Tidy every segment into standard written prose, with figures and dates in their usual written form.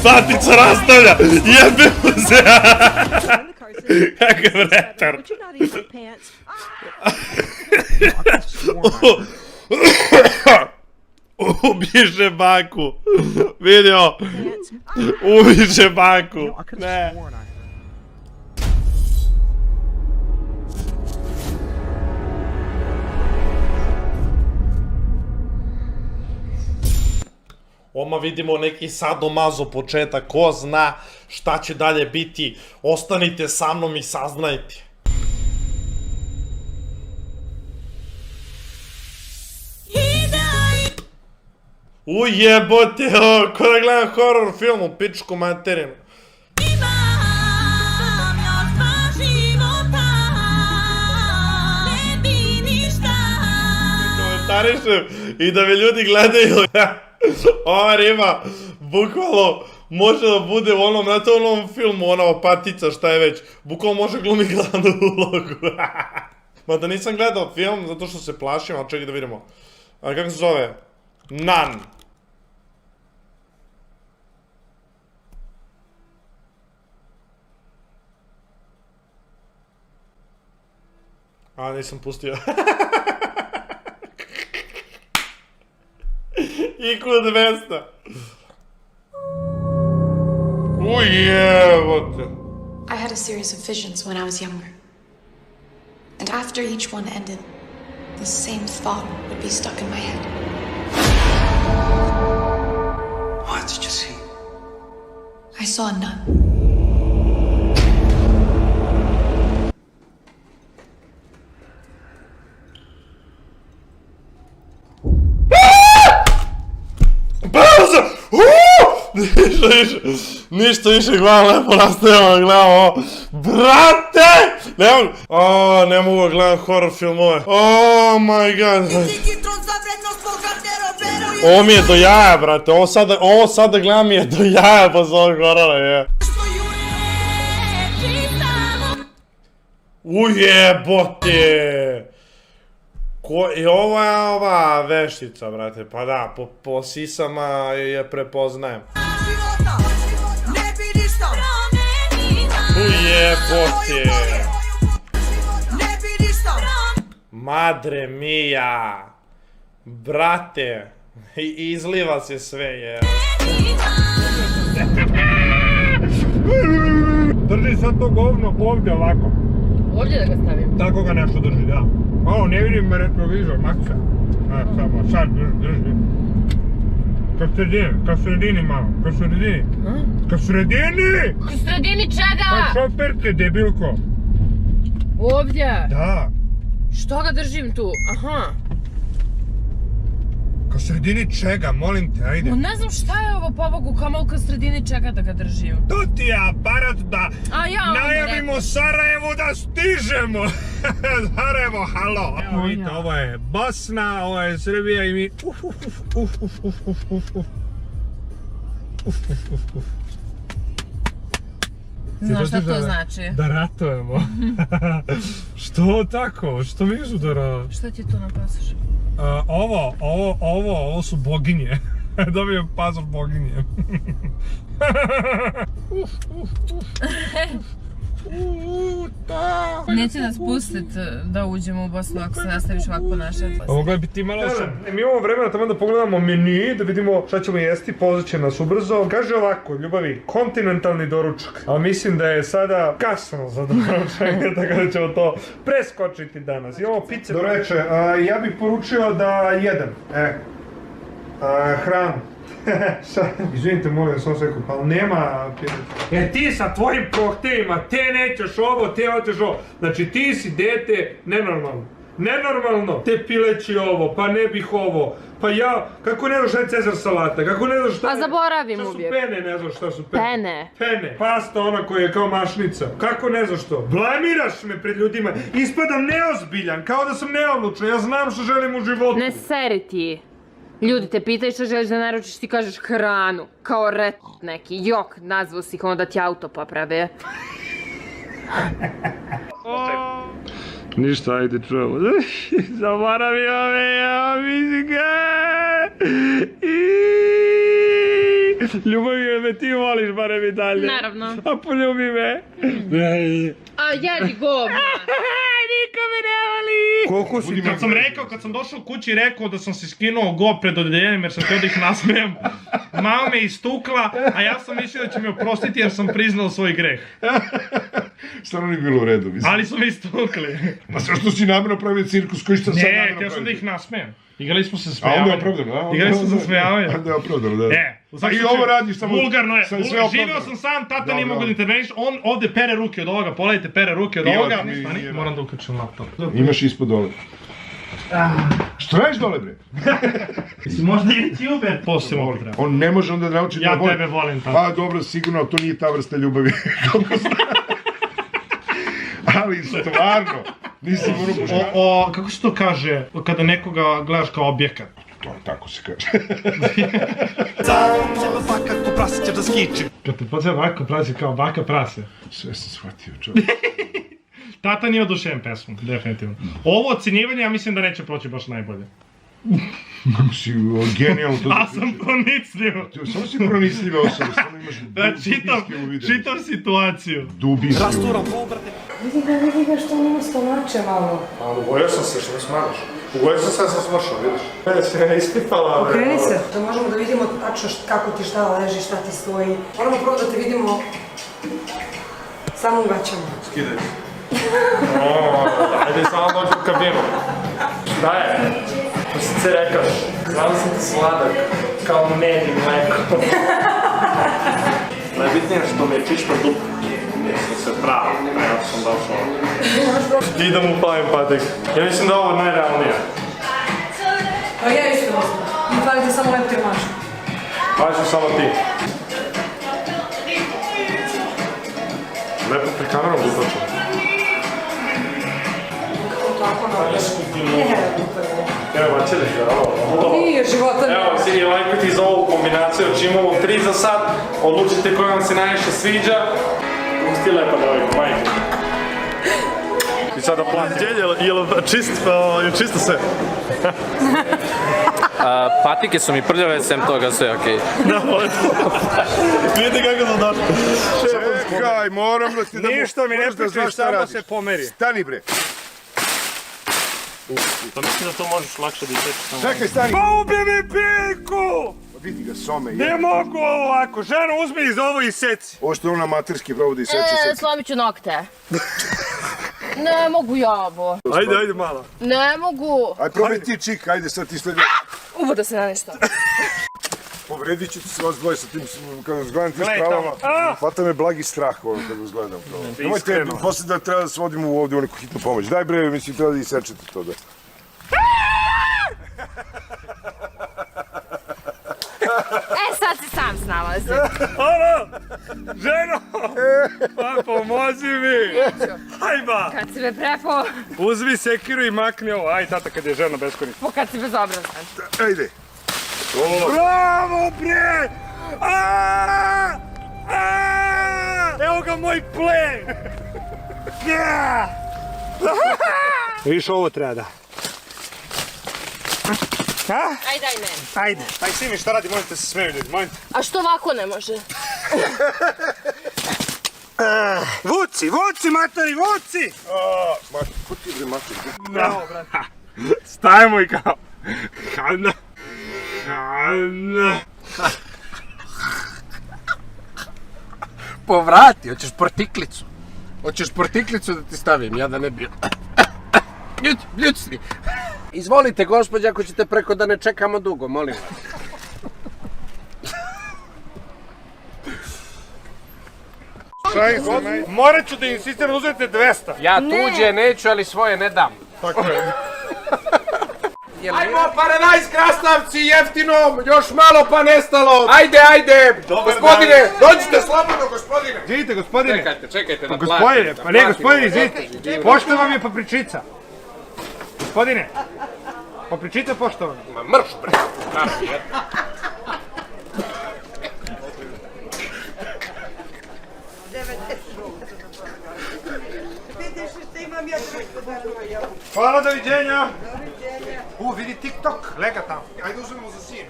Fatica rastavlja! Jebe mu se! Kakav retar! Ubiše baku! Vidio! Ubiše baku! Ne! Oma vidimo neki sadomazo početak, ko zna šta će dalje biti, ostanite sa mnom i saznajte. Ujebote, ko da gledam horror film u pičku materinu. Komentarišem i da me ljudi gledaju. Ova riba, bukvalno, može da bude u onom, znate u onom filmu, ona opatica, šta je već, bukvalno može glumi glavnu ulogu. Mada nisam gledao film, zato što se plašim, ali čekaj da vidimo. Kako se zove? Nun. A, nisam pustio. IQ 200. Ujebote. I had a series of visions when I was younger. And after each one ended, the same thought would be stuck in my head. What did you see? I saw a nun. Ništa više, gledam lepo nastavljamo, gledam ovo. Brate! Ne mogu gledam horror filmove. Oh my god. Ovo mi je do jaja, brate, ovo sada gledam mi je do jaja posle ovog horora, je. Ujebote! I ovo je ova veštica, brate, pa da, po sisama je prepoznajem. Ujebote! Madre mia! Brate! Izliva se sve, je. Drži sad to govno ovdje ovako. Ovdje da ga stavim? Tako ga nešto drži, da. Malo, ne vidim me retrovizor, maksa. Samo, sad drži. Ka sredini malo, ka sredini. Ka sredini! Ka sredini čega? Pa šoperke, debilko. Ovdje? Da. Što ga držim tu? Aha. Ka sredini čega, molim te, ajde. Ne znam šta je ovo pobogu, kamo ka sredini čega da ga držim. To ti je aparat da najavimo Sarajevu da stižemo. Sarajevo, halo. Evo vidite, ovo je Bosna, ovo je Srbija i mi... Znaš šta to znači? Da ratujemo. Što tako? Što mislu da ratujemo? Šta ti je to na pasošu? Ovo su boginje. Dobio pasoš boginje. Neće nas pustit da uđemo u Bosnu ako se nastaviš ovako ponašati. Mogla bi ti malo... Mi imamo vremena tamo da pogledamo meni, da vidimo šta ćemo jesti, pozvat će nas ubrzo. Kaže ovako, ljubavi, kontinentalni doručak. Ali mislim da je sada kasno za doručak, tako da ćemo to preskočiti danas. Imamo pice. Do reče, ja bih poručio da jedem. Hranu. Izvinite, molim vas, ovo sekund, ali nema... Jer ti sa tvojim prohtevima, te nećeš ovo, te hoćeš ovo. Znači ti si dete nenormalno. Nenormalno. Te pileći ovo, pa ne bih ovo. Pa ja, kako ne znaš šta je Cezar salata? Kako ne znaš šta je... A zaboravim šta su uvijek. pene, ne znaš šta su pene. Pene. Pene. Pasta ona koja je kao mašnica. Kako ne znaš to? Blamiraš me pred ljudima. Ispadam neozbiljan, kao da sam neodlučan. Ja znam što želim u životu. Ne seri ti. Ljudi te pitaju što želiš da naručiš, ti kažeš hranu. Kao ret neki. Jok, nazvao si ih onda ti auto poprave. Ništa, ajde čujemo. Zaboravio me, ja mislim Ljubavi, jel me ti voliš barem i dalje? Naravno. A poljubi me. A jedi govna. Niko me ne voli. Koliko si kad sam došao kući i rekao da sam se skinuo go pred odeljenjem jer sam htio da ih nasmijem, mama me istukla, a ja sam mislio da će me oprostiti jer sam priznao svoj greh. Stvarno nije bilo u redu, mislim. Ali su me istukli. Pa sve što si namjerno pravio cirkus, koji što sam sad namjerno Ne, pravio? htio sam da ih nasmijem. Igrali smo se A smijavanje. onda je opravdano, a? Igrali smo se smijavanje. Onda je opravdano, da. A i ovo radiš samo... Vulgarno je. sve Živio opravdano. sam sam, tata nije Dobro. mogu da interveniš. On ovdje pere ruke od ovoga, pogledajte, pere ruke od I ovoga. ovdje mi Stani, nije moram da uključim laptop. Imaš ispod dole. Što radiš dole, bre? Jesi možda YouTuber? Poslije mogu treba. On ne može onda da nauči da Ja voli. tebe volim, tata. Pa dobro, sigurno, to nije ta vrsta ljubavi. Ali stvarno, nisi morao pošta. Kako se to kaže kada nekoga gledaš kao objekat? To tako se kaže. Kad te podzeva baka prase kao baka prase. Sve sam shvatio, čovjek. Tata nije oduševljen pesmom, definitivno. Ovo ocenjivanje ja mislim da neće proći baš najbolje. Kako si genijalno to A sam pronicljiv. Samo si pronicljiva osoba, samo imaš Da, dubinski uviđaj. čitam situaciju. Dubinski. Vidi ga što on ima stomače malo. A ugojio sam se, što ne smatraš? Ugojio sam se, ja sam smršao, vidiš? Ne, se ne ispipala. Okreni se, da možemo da vidimo tačno kako ti šta leži, šta ti stoji. Moramo prvo da te vidimo samo u gaćama. Skidaj. Ajde samo dođi u kabinu. Šta je? Što si se rekaš? Znam sam ti sladak, kao med i mleko. Najbitnije je što me je čišta dupa. Mislim se pravo, ja sam došao. Idem u pavim patik. Ja mislim da je ovo najrealnije. Pa ja isto mislim. I fali ti samo leptir maška. Pažu samo ti. Lepo pre kamerom butoču. Tako na Evo, bačili ga, ovo. Nije života. Evo, svi lajkujte za ovu kombinaciju od Čimovom 3 za sad. Odlučite koji vam se najviše sviđa. Pusti lepa devojka, majke. I sada plati. Jel čisto sve? Patike su mi prljave, sem toga sve okej. Vidite kako sam došao. Čekaj, moram da ti da... Ništa mi ne možda pričaj, znaš šta samo radiš. se pomeri. Stani, bre. Pa mislim da to možeš lakše da isečeš samo. Čekaj, stani. Pa ubi mi piku! Vidi ga, some. Ne mogu ovako, ženo uzmi iz ovo i seci. Ovo što je ona materski provodi i seče se. Slomit ću nokte. Ne mogu ja ovo. Ajde malo. Ne mogu. Aj, probaj ti čik, ajde sad ti sledi. Uvoda se na nešto. Povredit ću ti se vas dvoje sa tim, kada zgledam ti Gledaj spravama. tamo. Hvata me blagi strah ono kada gledam to. Nemojte, iskreno. posle da treba da se vodimo ovdje u neku hitnu pomoć. Daj bre, mislim, treba da isečete to da. Sad se sam snalazi. Ženo! Pa pomozi mi! Hajba! Kad si me prepo, Uzmi sekiru i makni ovo. Aj, tata, kad je žena beskorisna. kad si bezobrazan. Ajde. Bravo, bre! Evo ga moj plen! Viš, ovo treba da. Aj daj meni. Ajde. Aj, Simi, šta radi? Možete se smeju ljudi, možete. A što ovako ne može? Vuci, matori, vuci! Ma, ko ti bre mater? Bravo, brate. Stajemo i kao. Hana. Povrati, hoćeš portiklicu. Hoćeš portiklicu da ti stavim, ja da ne bi... Ljucni. Izvolite, gospođa, ako ćete preko da ne čekamo dugo, molim vas. Morat ću da insistiram, uzmete 200. Ja tuđe neću, ali svoje ne dam. Tako je. Ajmo, Paradajz Krastavci, jeftinom, još malo pa nestalo. Ajde, gospodine, dođite slobodno, gospodine. Idite, gospodine. Čekajte da Gospodine, pa ne, gospodine, izvidite. Pošto vam je papričica. Gospodine, papričica poštovana. Ma mrš, bre. Hvala, doviđenja. Vidi TikTok, lega tamo. Ajde uzmemo za sinu.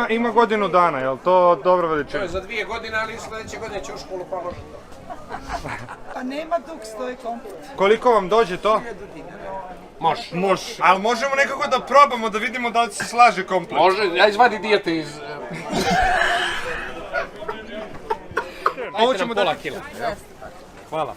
Ima godinu dana, jel to dobra To veličina? je za 2 godine, ali sljedeće godine će u školu pa može. Pa nema dok stoji komplet. Koliko vam dođe to? Može. Ali možemo nekako da probamo, da vidimo da li se slaže komplet. Može, ja izvadi dijete iz... Ovo ćemo pola da... kila. Hvala.